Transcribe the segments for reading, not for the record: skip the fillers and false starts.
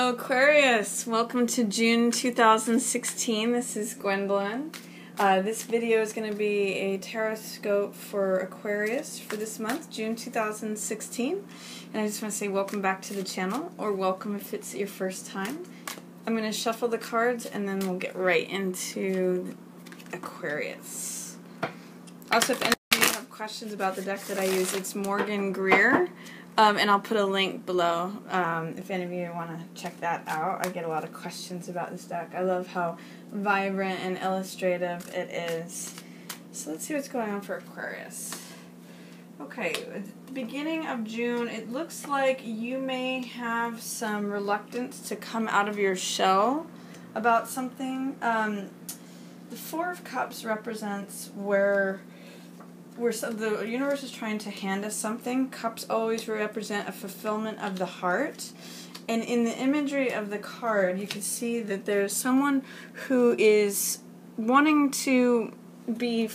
Hello Aquarius, welcome to June 2016. This is Gwendolyn. This video is going to be a Tarotscope for Aquarius for this month, June 2016. And I just want to say welcome back to the channel, or welcome if it's your first time. I'm going to shuffle the cards and then we'll get right into Aquarius. Also, if any of you have questions about the deck that I use, it's Morgan Greer. And I'll put a link below if any of you want to check that out. I get a lot of questions about this deck. I love how vibrant and illustrative it is. So let's see what's going on for Aquarius. Okay, at the beginning of June, it looks like you may have some reluctance to come out of your shell about something. The Four of Cups represents where the universe is trying to hand us something. Cups always represent a fulfillment of the heart. And in the imagery of the card, you can see that there's someone who is wanting to be,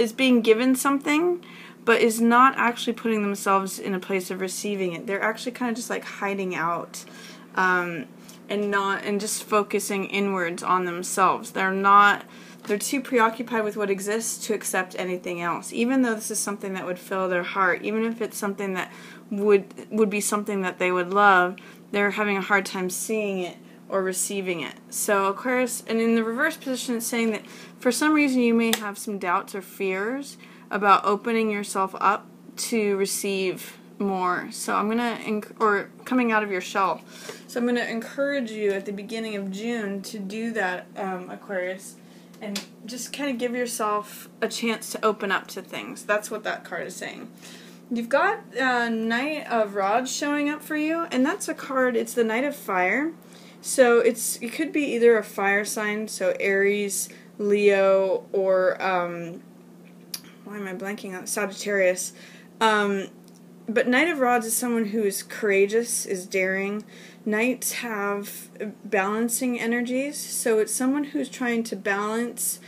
is being given something, but is not actually putting themselves in a place of receiving it. They're actually kind of just like hiding out, and just focusing inwards on themselves. They're too preoccupied with what exists to accept anything else. Even though this is something that would fill their heart, even if it's something that would be something that they would love, they're having a hard time seeing it or receiving it. So Aquarius, and in the reverse position, it's saying that for some reason you may have some doubts or fears about opening yourself up to receive more. So I'm or coming out of your shell. So I'm going to encourage you at the beginning of June to do that, Aquarius. And just kind of give yourself a chance to open up to things. That's what that card is saying. You've got Knight of Rods showing up for you, and that's a card, it's the Knight of Fire. So it could be either a fire sign, so Aries, Leo, or why am I blanking on Sagittarius. But Knight of Rods is someone who is courageous, is daring. Knights have balancing energies, so it's someone who's trying to balance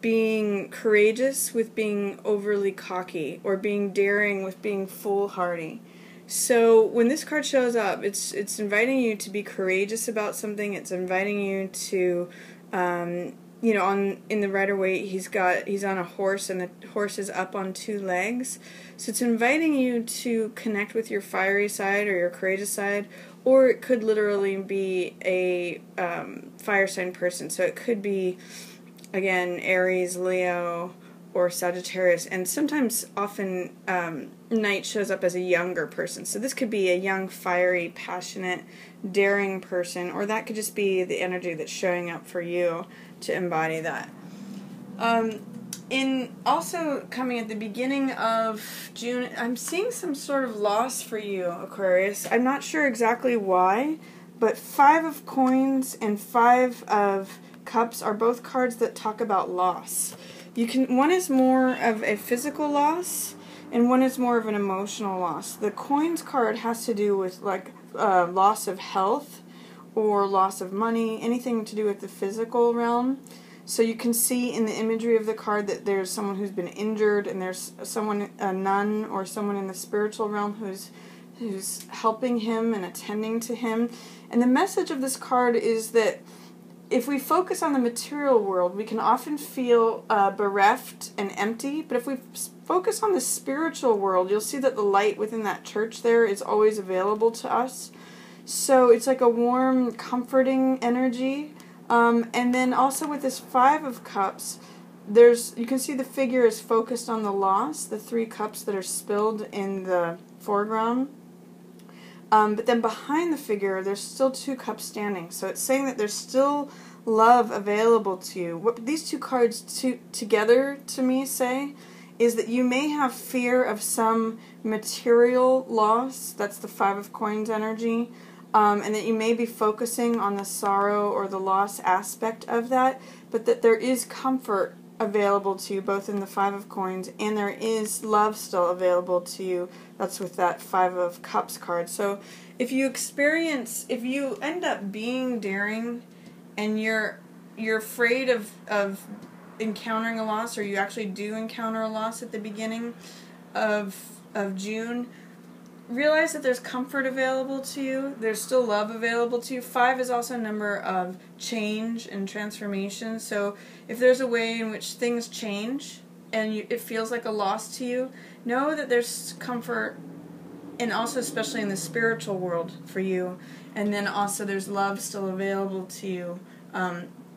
being courageous with being overly cocky, or being daring with being foolhardy. So when this card shows up, it's inviting you to be courageous about something. It's inviting you to, you know, in the Rider-Waite, he's on a horse, and the horse is up on two legs. So it's inviting you to connect with your fiery side or your courageous side, or it could literally be a fire sign person. So it could be, again, Aries, Leo, or Sagittarius. And sometimes, often, Knight shows up as a younger person. So this could be a young, fiery, passionate, daring person, or that could just be the energy that's showing up for you to embody that. Also coming at the beginning of June, I'm seeing some sort of loss for you, Aquarius. I'm not sure exactly why, but Five of Coins and Five of Cups are both cards that talk about loss. One is more of a physical loss, and one is more of an emotional loss. The Coins card has to do with like loss of health, or loss of money, anything to do with the physical realm. So you can see in the imagery of the card that there's someone who's been injured, and there's someone, a nun, or someone in the spiritual realm who's helping him and attending to him. And the message of this card is that if we focus on the material world, we can often feel bereft and empty. But if we focus on the spiritual world, you'll see that the light within that church there is always available to us. So it's like a warm, comforting energy. And then also with this Five of Cups, you can see the figure is focused on the loss, the three cups that are spilled in the foreground. But then behind the figure, there's still two cups standing. So it's saying that there's still love available to you. What these two cards together to me say is that you may have fear of some material loss. That's the Five of Coins energy. And that you may be focusing on the sorrow or the loss aspect of that, but that there is comfort available to you both in the Five of Coins, and there is love still available to you. That's with that Five of Cups card. So if you end up being daring, and you're afraid of encountering a loss, or you actually do encounter a loss at the beginning of June, realize that there's comfort available to you. There's still love available to you. 5 is also a number of change and transformation. So if there's a way in which things change and it feels like a loss to you, know that there's comfort, and also especially in the spiritual world for you. And then also there's love still available to you.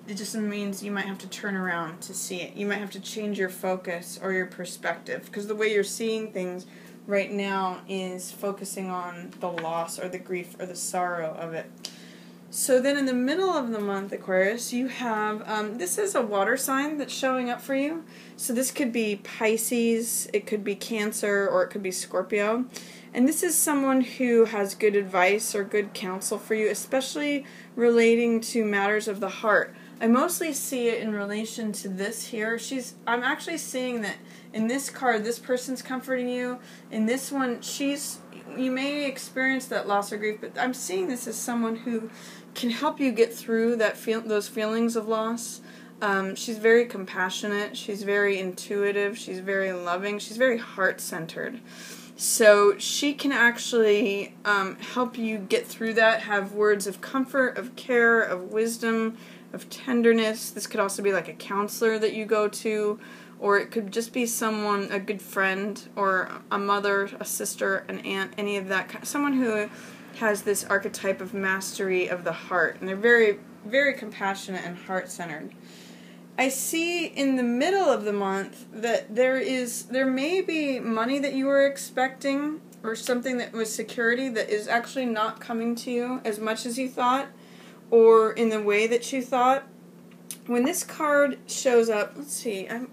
It just means you might have to turn around to see it. You might have to change your focus or your perspective, because the way you're seeing things right now is focusing on the loss or the grief or the sorrow of it. So then in the middle of the month, Aquarius, you have, this is a water sign that's showing up for you. So this could be Pisces, it could be Cancer, or it could be Scorpio. And this is someone who has good advice or good counsel for you, especially relating to matters of the heart. I mostly see it in relation to this here. I'm actually seeing that in this card, this person's comforting you. In this one, you may experience that loss or grief, but I'm seeing this as someone who can help you get through those feelings of loss. She's very compassionate. She's very intuitive. She's very loving. She's very heart-centered. So she can actually help you get through that, have words of comfort, of care, of wisdom, of tenderness. This could also be like a counselor that you go to, or it could just be someone, a good friend, or a mother, a sister, an aunt, any of that. Someone who has this archetype of mastery of the heart, and they're very, very compassionate and heart-centered. I see in the middle of the month that there may be money that you were expecting, or something that was security that is actually not coming to you as much as you thought, or in the way that you thought. When this card shows up, when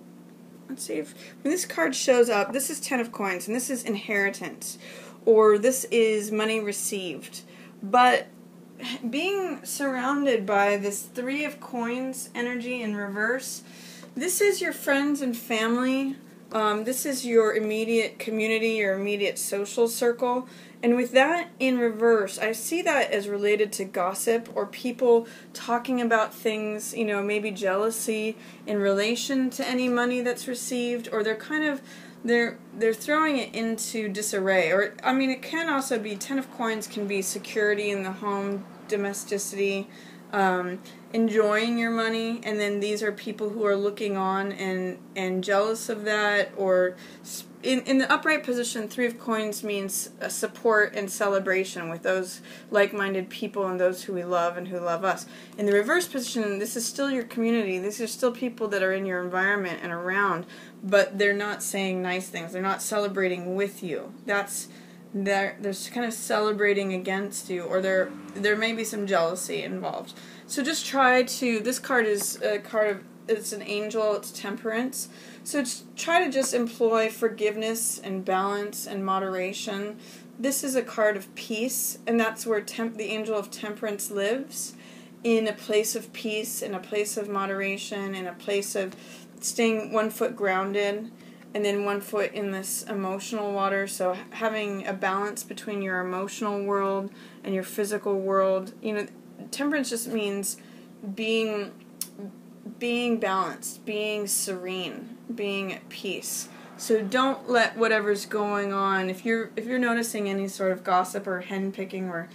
this card shows up, this is 10 of coins, and this is inheritance, or this is money received. But being surrounded by this 3 of coins energy in reverse, this is your friends and family. This is your immediate community, your immediate social circle. And with that in reverse, I see that as related to gossip or people talking about things, maybe jealousy in relation to any money that's received, or they're throwing it into disarray. Or, it can also be, 10 of coins can be security in the home, domesticity, enjoying your money, and then these are people who are looking on and jealous of that, or in the upright position, 3 of coins means support and celebration with those like-minded people and those who we love and who love us. In the reverse position, this is still your community. These are still people that are in your environment and around, but they're not saying nice things. They're not celebrating with you. They're kind of celebrating against you, or there may be some jealousy involved. So just try to, this card is a card of, it's an angel, it's temperance. So try to just employ forgiveness and balance and moderation. This is a card of peace, and that's where the angel of temperance lives, in a place of peace, in a place of moderation, in a place of staying 1 foot grounded, and then 1 foot in this emotional water. So having a balance between your emotional world and your physical world. Temperance just means being balanced, being serene, being at peace. So don't let whatever's going on, if you're noticing any sort of gossip or henpicking or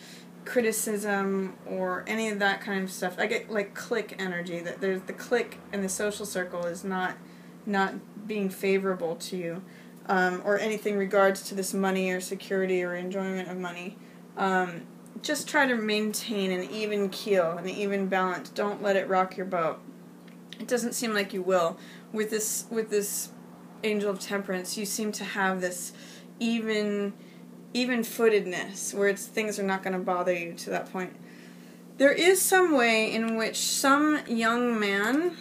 criticism or any of that kind of stuff, I get like clique energy, that there's the clique and the social circle is not being favorable to you, or anything regards to this money or security or enjoyment of money. Just try to maintain an even keel, an even balance. Don't let it rock your boat. It doesn't seem like you will. With this angel of temperance, you seem to have this even-footedness, where things are not going to bother you to that point. There is some way in which some young man,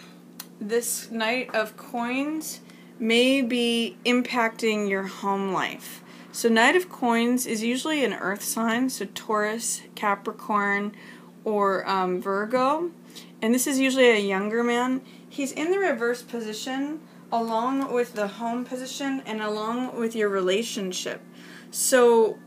this Knight of Coins, may be impacting your home life. So Knight of Coins is usually an earth sign, so Taurus, Capricorn, or Virgo. And this is usually a younger man. He's in the reverse position along with the home position and along with your relationship. So,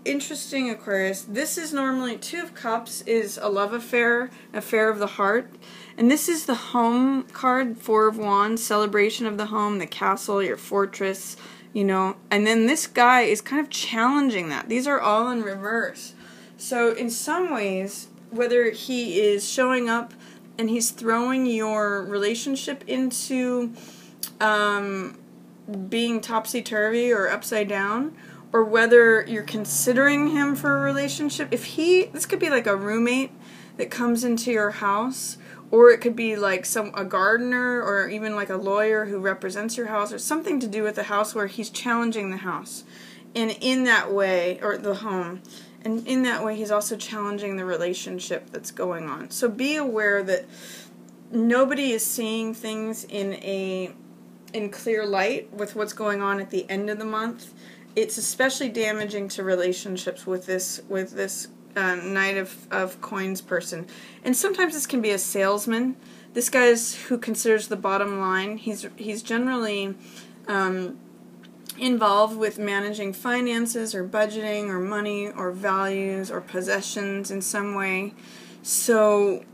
interesting, Aquarius. This is normally, 2 of Cups is a love affair of the heart. And this is the home card, 4 of Wands, celebration of the home, the castle, your fortress, you know, and then this guy is kind of challenging that. These are all in reverse. So in some ways, whether he is showing up and he's throwing your relationship into being topsy-turvy or upside down, or whether you're considering him for a relationship, this could be like a roommate that comes into your house, or it could be like a gardener, or even like a lawyer who represents your house, or something to do with the house where he's challenging the house. And in that way, or the home, and in that way he's also challenging the relationship that's going on. So be aware that nobody is seeing things in clear light with what's going on at the end of the month. It's especially damaging to relationships with this Knight of Coins person. And sometimes this can be a salesman. This guy is who considers the bottom line. He's generally involved with managing finances or budgeting or money or values or possessions in some way. So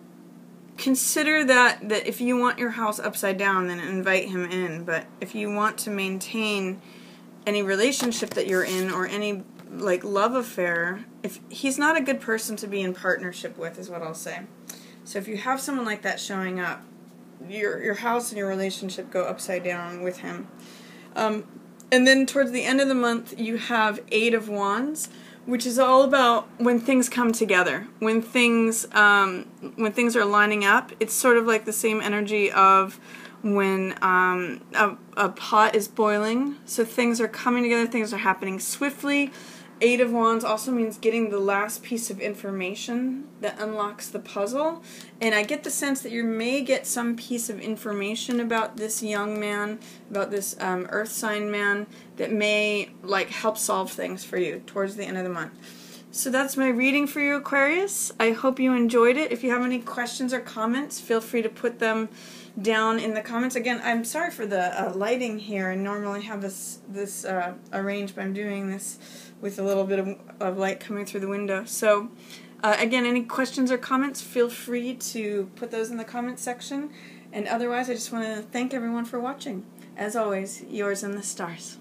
consider that if you want your house upside down, then invite him in. But if you want to maintain any relationship that you're in, or any like love affair, if he's not a good person to be in partnership with, is what I'll say. So if you have someone like that showing up, your house and your relationship go upside down with him. And then towards the end of the month, you have 8 of Wands, which is all about when things come together, when things are lining up. It's sort of like the same energy of when a pot is boiling. So things are coming together, things are happening swiftly. 8 of Wands also means getting the last piece of information that unlocks the puzzle. And I get the sense that you may get some piece of information about this young man, about this earth sign man, that may like help solve things for you towards the end of the month. So that's my reading for you, Aquarius. I hope you enjoyed it. If you have any questions or comments, feel free to put them down in the comments. Again, I'm sorry for the lighting here. I normally have this arranged, but I'm doing this with a little bit of light coming through the window. So again, any questions or comments, feel free to put those in the comments section. And otherwise, I just want to thank everyone for watching. As always, yours in the stars.